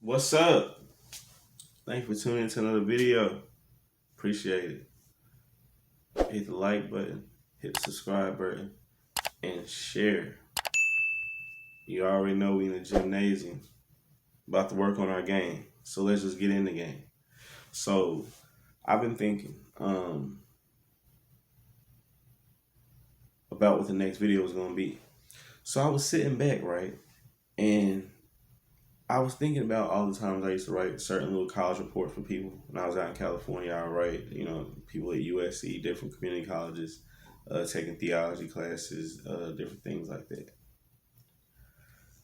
What's up? Thank you for tuning into another video. Appreciate it. Hit the like button, hit the subscribe button, and share. You already know we in the gymnasium, about to work on our game. So let's just get in the game. So I've been thinking about what the next video is gonna be. So I was sitting back, right? And I was thinking about all the times I used to write certain little college reports for people. When I was out in California, I would write, people at USC, different community colleges, taking theology classes, different things like that.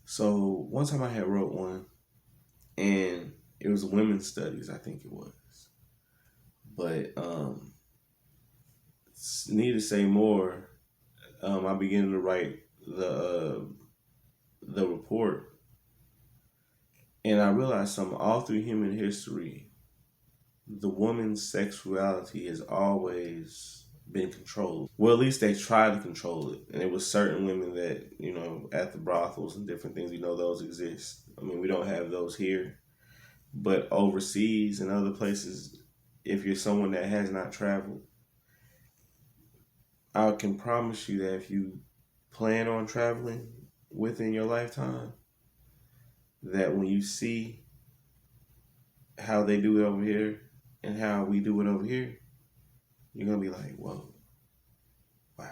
So one time I had wrote one, and it was women's studies, I think it was. But need to say more. I began to write the report. And I realized something all through human history, the woman's sexuality has always been controlled. Well, at least they tried to control it. And it was certain women that, at the brothels and different things, those exist. I mean, we don't have those here. But overseas and other places, if you're someone that has not traveled, I can promise you that if you plan on traveling within your lifetime, that when you see how they do it over here and how we do it over here, you're going to be like, whoa, wow.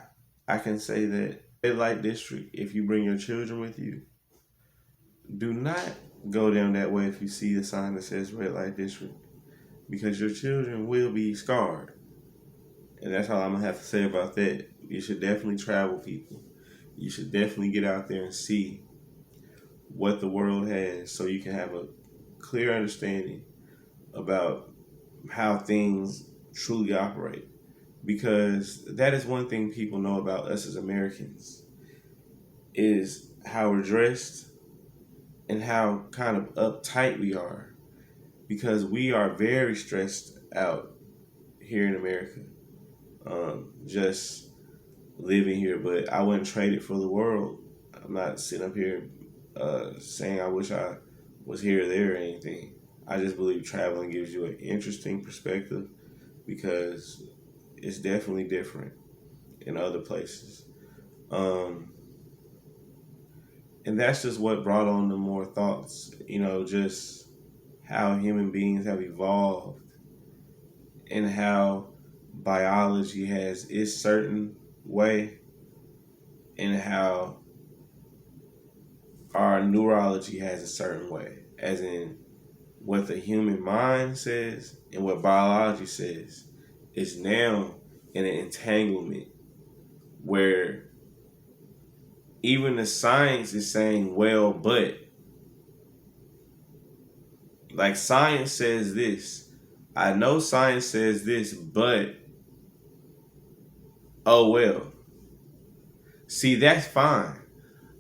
I can say that red light district, if you bring your children with you, do not go down that way if you see the sign that says red light district, because your children will be scarred. And that's all I'm going to have to say about that. You should definitely travel, people. You should definitely get out there and see what the world has so you can have a clear understanding about how things truly operate. Because that is one thing people know about us as Americans, is how we're dressed and how kind of uptight we are. Because we are very stressed out here in America, just living here. But I wouldn't trade it for the world. I'm not sitting up here saying I wish I was here or there or anything. I just believe traveling gives you an interesting perspective, because it's definitely different in other places. And that's just what brought on the more thoughts, just how human beings have evolved and how biology has its certain way and how our neurology has a certain way, as in what the human mind says and what biology says is now in an entanglement where even the science is saying, well, but like science says this. I know science says this, but oh well. See, that's fine.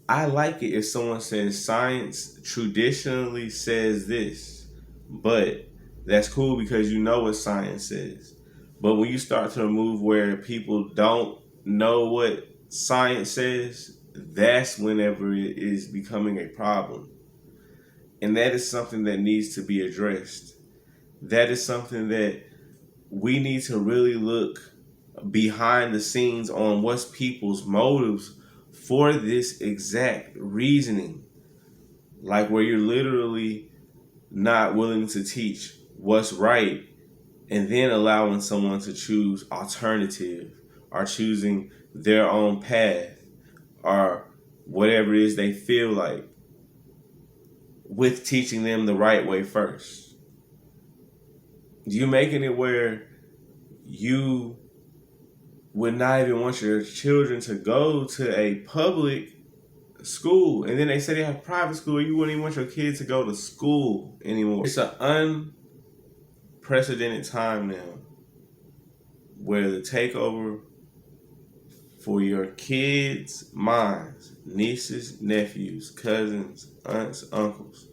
I like it if someone says science traditionally says this, but that's cool because you know what science says. But when you start to move where people don't know what science says, that's whenever it is becoming a problem. And that is something that needs to be addressed. That is something that we need to really look behind the scenes on what's people's motives for this exact reasoning. Like where you're literally not willing to teach what's right and then allowing someone to choose alternative or choosing their own path or whatever it is they feel like, with teaching them the right way first. You making it where you would not even want your children to go to a public school, and then they say they have private school, you wouldn't even want your kids to go to school anymore. It's an unprecedented time now where the takeover for your kids' minds, nieces, nephews, cousins, aunts, uncles,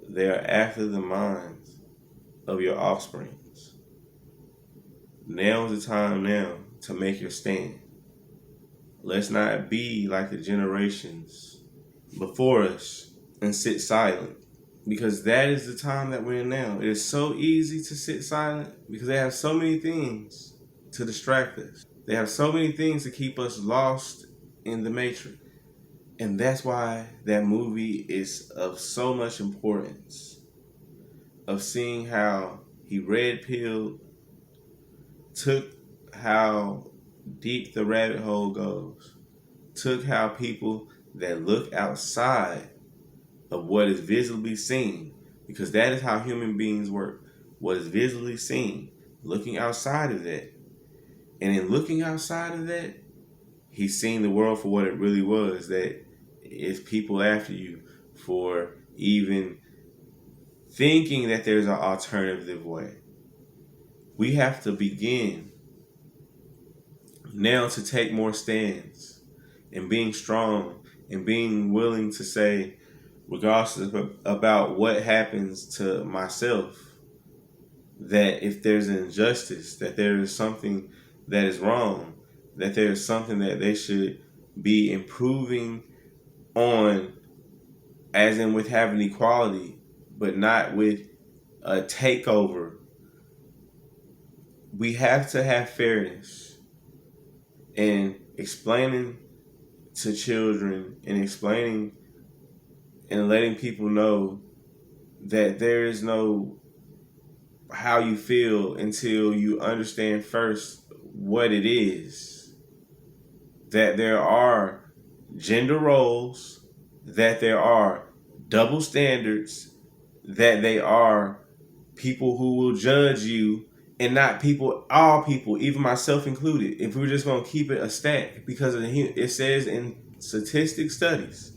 they are after the minds of your offsprings. Now is the time now to make your stand. Let's not be like the generations before us and sit silent. because that is the time that we're in now. It is so easy to sit silent because they have so many things to distract us. They have so many things to keep us lost in the matrix. And that's why that movie is of so much importance, of seeing how he red pilled, took how deep the rabbit hole goes, took how people that look outside of what is visibly seen, because that is how human beings work. What is visibly seen, looking outside of that. And in looking outside of that, he's seen the world for what it really was, that it's people after you for even thinking that there's an alternative way. We have to begin now to take more stands and being strong and being willing to say, regardless about what happens to myself, that if there's an injustice, that there is something that is wrong, that there is something that they should be improving on, as in with having equality, but not with a takeover. We have to have fairness, and explaining to children and explaining and letting people know that there is no how you feel until you understand first what it is. That there are gender roles, that there are double standards, that they are people who will judge you, and not people, all people, even myself included. If we're just going to keep it a stack, because it says in statistic studies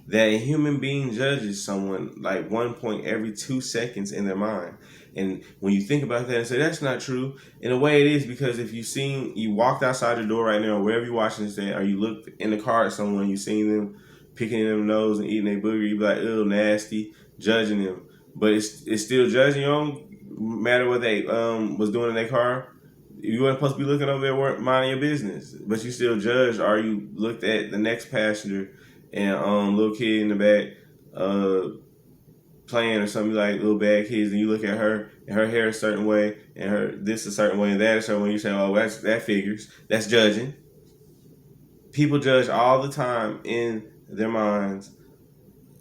that a human being judges someone like 1 point every 2 seconds in their mind. And when you think about that and say that's not true, in a way it is, because if you walked outside the door right now, or wherever you're watching this at, or you looked in the car at someone, you seen them picking their nose and eating their booger, you be like, ew, nasty, judging them. But it's still judging you, no matter what they was doing in their car. You weren't supposed to be looking over there minding your business, but you still judged. Or you looked at the next passenger and little kid in the back playing or something, like little bad kids, and you look at her and her hair a certain way and her this a certain way and that a certain way. You say, oh, that figures. That's judging. People judge all the time in their minds,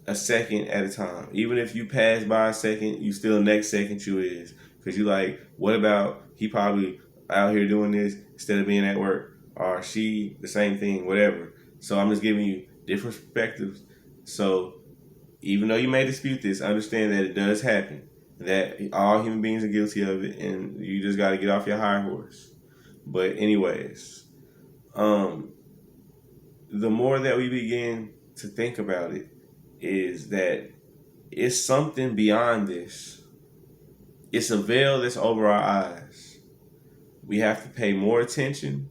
a second at a time. Even if you pass by a second, you still next second you is. Because you like, what about he probably out here doing this instead of being at work? Or she, the same thing, whatever. So I'm just giving you different perspectives. So even though you may dispute this, understand that it does happen. That all human beings are guilty of it, and you just got to get off your high horse. But anyways, the more that we begin to think about it, is that it's something beyond this. It's a veil that's over our eyes. We have to pay more attention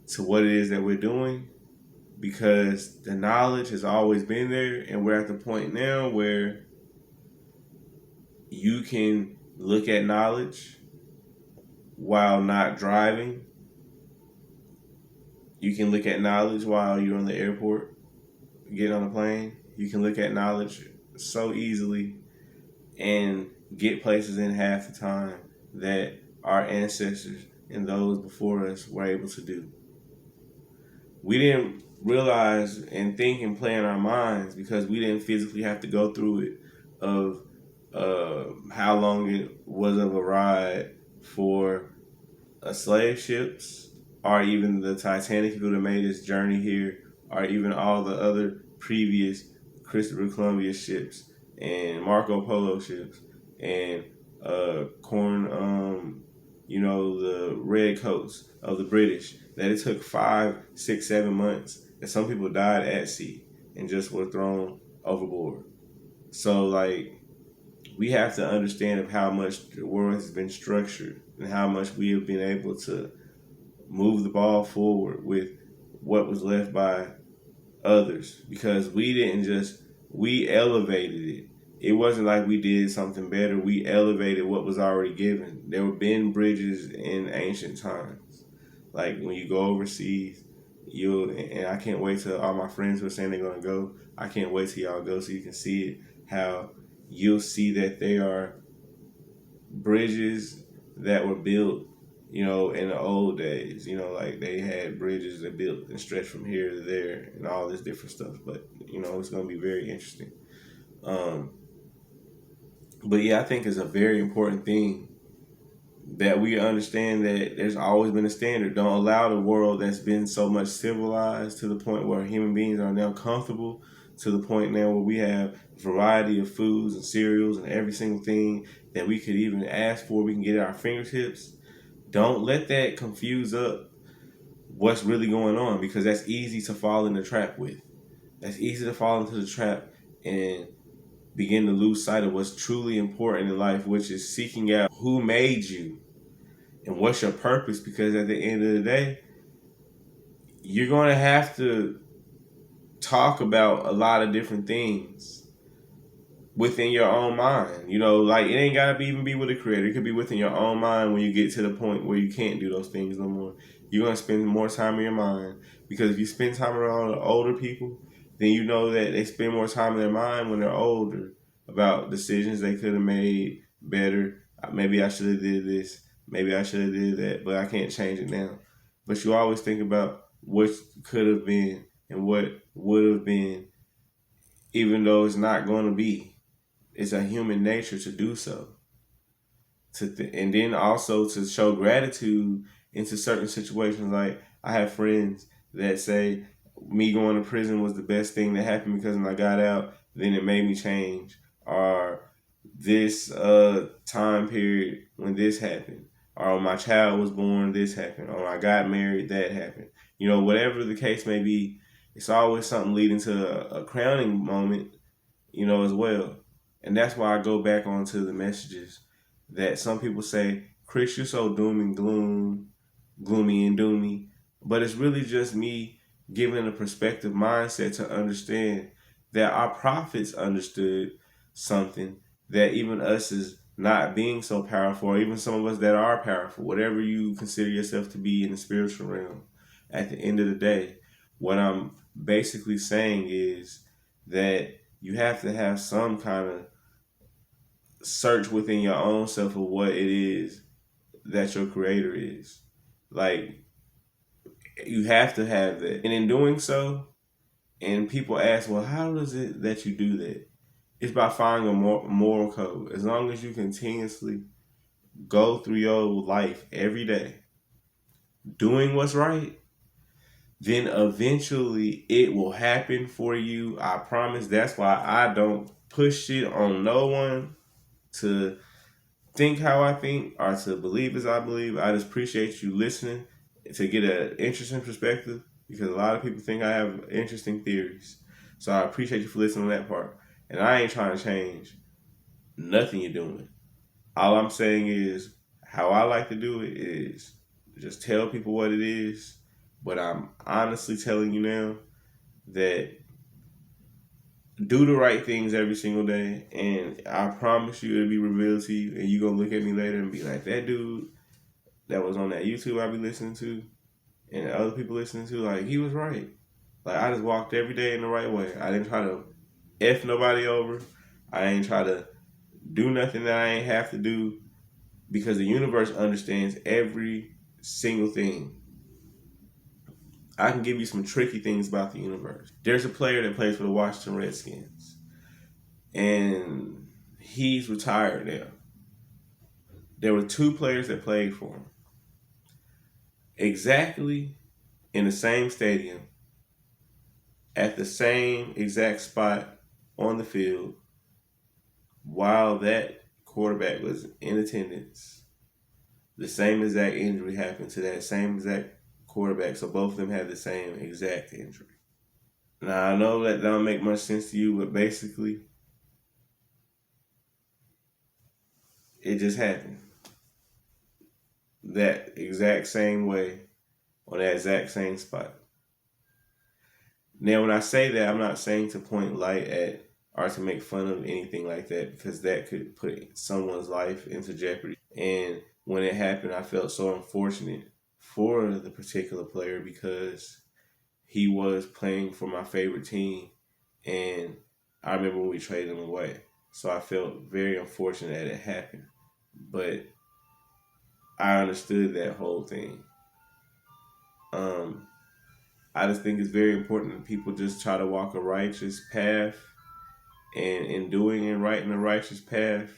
to what it is that we're doing, because the knowledge has always been there, and we're at the point now where you can look at knowledge while not driving. You can look at knowledge while you're in the airport, getting on a plane. You can look at knowledge so easily and get places in half the time that our ancestors and those before us were able to do. We didn't realize and think and play in our minds because we didn't physically have to go through it, of how long it was of a ride for slave ships, or even the Titanic, people that made this journey here, or even all the other previous Christopher Columbus ships and Marco Polo ships and the red coats of the British, that it took 5, 6, 7 months, and some people died at sea and just were thrown overboard. So like, we have to understand of how much the world has been structured and how much we have been able to move the ball forward with what was left by others, because we elevated it. It wasn't like we did something better. We elevated what was already given. There were been bridges in ancient times. Like when you go overseas, and I can't wait till all my friends who are saying they're going to go, I can't wait till y'all go so you can see it, how you'll see that they are bridges that were built, in the old days. Like they had bridges that built and stretched from here to there and all this different stuff. But it's going to be very interesting. Um, but yeah, I think it's a very important thing that we understand that there's always been a standard. Don't allow the world that's been so much civilized to the point where human beings are now comfortable, to the point now where we have a variety of foods and cereals and every single thing that we could even ask for, we can get at our fingertips. Don't let that confuse up what's really going on, because that's easy to fall in the trap with. That's easy to fall into the trap and begin to lose sight of what's truly important in life, which is seeking out who made you and what's your purpose. Because at the end of the day, you're going to have to talk about a lot of different things within your own mind. Like it ain't gotta even be with a creator. It could be within your own mind when you get to the point where you can't do those things no more. You're gonna spend more time in your mind, because if you spend time around older people, then you know that they spend more time in their mind when they're older about decisions they could have made better. Maybe I should have did this. Maybe I should have did that, but I can't change it now. But you always think about what could have been and what would have been, even though it's not going to be. It's a human nature to do so. And then also to show gratitude into certain situations. Like I have friends that say me going to prison was the best thing that happened, because when I got out, then it made me change. Or this time period when this happened. Or when my child was born, this happened. Or when I got married, that happened. Whatever the case may be, it's always something leading to a crowning moment, as well. And that's why I go back onto the messages that some people say, Chris, you're so doom and gloomy and doomy. But it's really just me giving a perspective mindset to understand that our prophets understood something that even us is not being so powerful, or even some of us that are powerful, whatever you consider yourself to be in the spiritual realm. At the end of the day, what I'm basically saying is that you have to have some kind of search within your own self of what it is that your creator is. Like, you have to have that. And in doing so, and people ask, well, how is it that you do that? It's by finding a moral code. As long as you continuously go through your life every day doing what's right, then eventually it will happen for you. I promise. That's why I don't push it on no one to think how I think or to believe as I believe. I just appreciate you listening to get an interesting perspective, because a lot of people think I have interesting theories. So I appreciate you for listening on that part. And I ain't trying to change nothing you're doing. All I'm saying is how I like to do it is just tell people what it is. But I'm honestly telling you now that do the right things every single day, and I promise you it'll be revealed to you, and you're going to look at me later and be like, that dude that was on that YouTube I be listening to and other people listening to, like, he was right. Like, I just walked every day in the right way. I didn't try to F nobody over. I ain't try to do nothing that I ain't have to do, because the universe understands every single thing. I can give you some tricky things about the universe. There's a player that plays for the Washington Redskins, and he's retired now. There were two players that played for him exactly in the same stadium at the same exact spot on the field while that quarterback was in attendance. The same exact injury happened to that same exact quarterback, so both of them had the same exact injury. Now, I know that don't make much sense to you, but basically, it just happened. That exact same way, on that exact same spot. Now, when I say that, I'm not saying to point light at or to make fun of anything like that, because that could put someone's life into jeopardy. And when it happened, I felt so unfortunate for the particular player, because he was playing for my favorite team, and I remember when we traded him away. So I felt very unfortunate that it happened. But I understood that whole thing. Um, I just think it's very important that people just try to walk a righteous path, and in doing and right in a righteous path,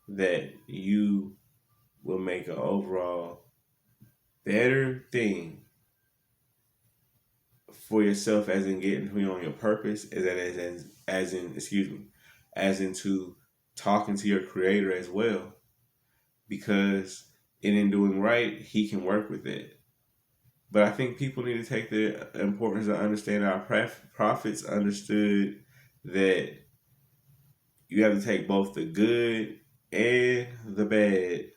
that you will make an overall better thing for yourself, as in getting who you're on your purpose, as in excuse me, as into talking to your creator as well, because in doing right, he can work with it. But I think people need to take the importance of understanding our prophets understood that you have to take both the good and the bad